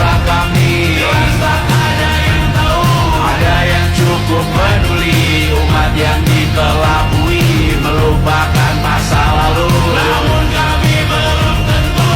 itulah kami. Jelas tak ada yang tahu, ada yang cukup peduli. Umat yang dikelabui melupakan masa lalu, namun kami belum tentu.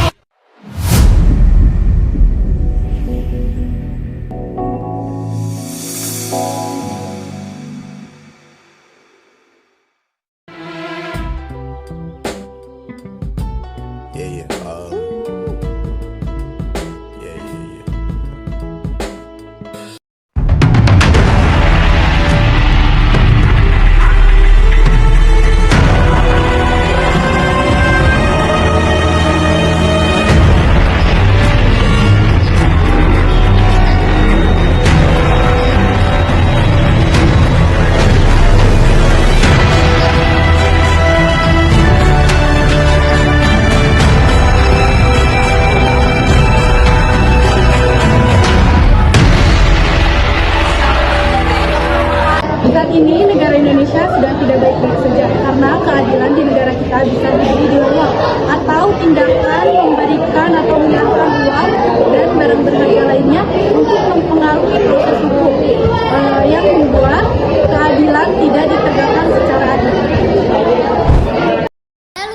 Saat ini negara Indonesia sudah tidak baik-baik saja karena keadilan di negara kita bisa dibeli dilarang atau tindakan memberikan atau menyerahkan uang dan barang berharga lainnya untuk mempengaruhi proses hukum yang membuat keadilan tidak ditegakkan secara adil.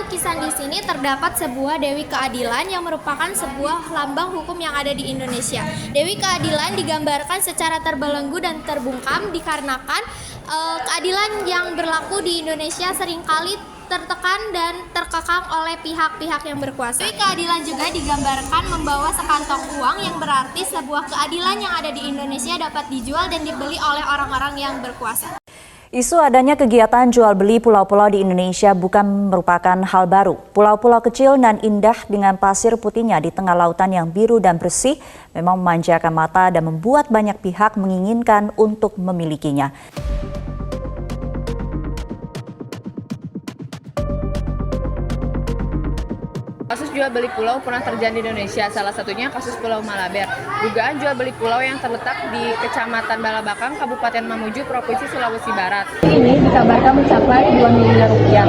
Lukisan di sini terdapat sebuah Dewi Keadilan yang merupakan sebuah lambang hukum yang ada di Indonesia. Dewi Keadilan digambarkan secara terbelenggu dan terbungkam dikarenakan keadilan yang berlaku di Indonesia seringkali tertekan dan terkekang oleh pihak-pihak yang berkuasa. Dewi Keadilan juga digambarkan membawa sekantong uang yang berarti sebuah keadilan yang ada di Indonesia dapat dijual dan dibeli oleh orang-orang yang berkuasa. Isu adanya kegiatan jual beli pulau-pulau di Indonesia bukan merupakan hal baru. Pulau-pulau kecil dan indah dengan pasir putihnya di tengah lautan yang biru dan bersih memang memanjakan mata dan membuat banyak pihak menginginkan untuk memilikinya. Kasus jual beli pulau pernah terjadi di Indonesia, salah satunya kasus Pulau Malaber. Dugaan jual beli pulau yang terletak di Kecamatan Balabakang, Kabupaten Mamuju, Provinsi Sulawesi Barat. Ini dikabarkan mencapai 2 miliar rupiah.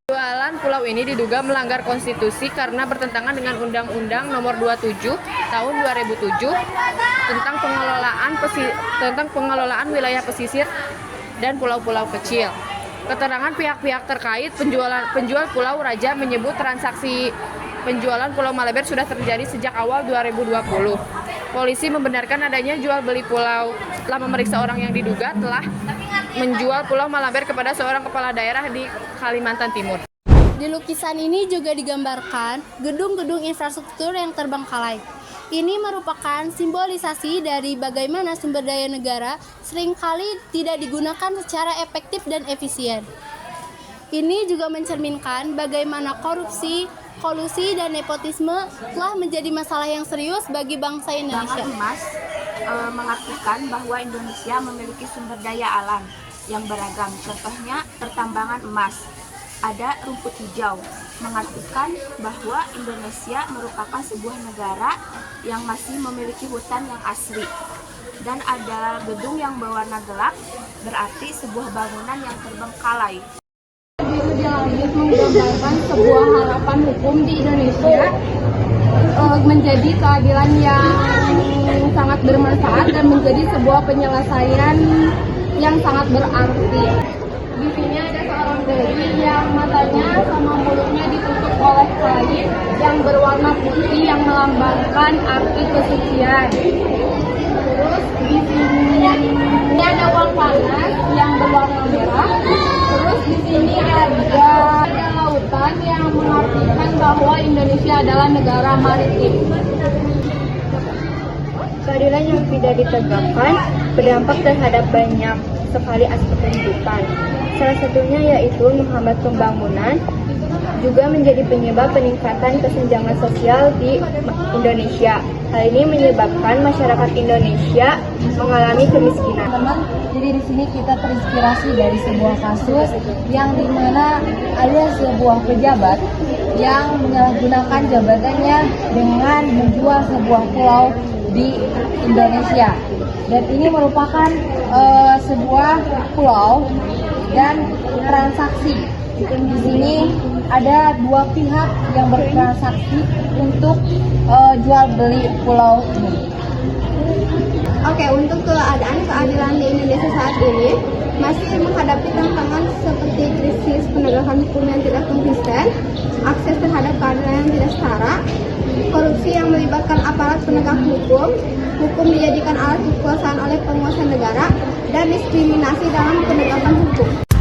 Jualan pulau ini diduga melanggar konstitusi karena bertentangan dengan Undang-Undang Nomor 27 Tahun 2007 tentang pengelolaan wilayah pesisir dan pulau-pulau kecil. Keterangan pihak-pihak terkait penjual Pulau Raja menyebut transaksi penjualan Pulau Malaber sudah terjadi sejak awal 2020. Polisi membenarkan adanya jual beli pulau. Setelah memeriksa orang yang diduga telah menjual Pulau Malaber kepada seorang kepala daerah di Kalimantan Timur. Di lukisan ini juga digambarkan gedung-gedung infrastruktur yang terbengkalai. Ini merupakan simbolisasi dari bagaimana sumber daya negara seringkali tidak digunakan secara efektif dan efisien. Ini juga mencerminkan bagaimana korupsi, kolusi, dan nepotisme telah menjadi masalah yang serius bagi bangsa Indonesia. Emas mengartikan bahwa Indonesia memiliki sumber daya alam yang beragam, contohnya pertambangan emas. Ada rumput hijau, mengartikan bahwa Indonesia merupakan sebuah negara yang masih memiliki hutan yang asli. Dan ada gedung yang berwarna gelap, berarti sebuah bangunan yang terbengkalai. Biru di langit menggambarkan sebuah harapan hukum di Indonesia menjadi keadilan yang sangat bermanfaat dan menjadi sebuah penyelesaian yang sangat berarti. Di sini ada seorang bayi yang matanya sama mulutnya ditutup oleh kain yang berwarna putih yang melambangkan arti kesucian. Terus di sini ada uang panas yang berwarna merah. Terus di sini ada lautan yang mengartikan bahwa Indonesia adalah negara maritim. Keadilan yang tidak ditegakkan berdampak terhadap banyak sekali aspek kehidupan. Salah satunya yaitu menghambat pembangunan, juga menjadi penyebab peningkatan kesenjangan sosial di Indonesia. Hal ini menyebabkan masyarakat Indonesia mengalami kemiskinan. Teman-teman, jadi di sini kita terinspirasi dari sebuah kasus yang dimana ada sebuah pejabat yang menyalahgunakan jabatannya dengan menjual sebuah pulau di Indonesia. Dan ini merupakan sebuah pulau dan transaksi. Di sini ada dua pihak yang bertransaksi untuk jual beli pulau ini. Oke, untuk keadaan keadilan di Indonesia saat ini masih menghadapi tantangan seperti krisis penegakan hukum yang tidak konsisten, akses terhadap keadilan yang tidak setara, korupsi yang melibatkan aparat penegak hukum, hukum dijadikan alat kekuasaan oleh penguasa negara, dan diskriminasi dalam penegakan hukum.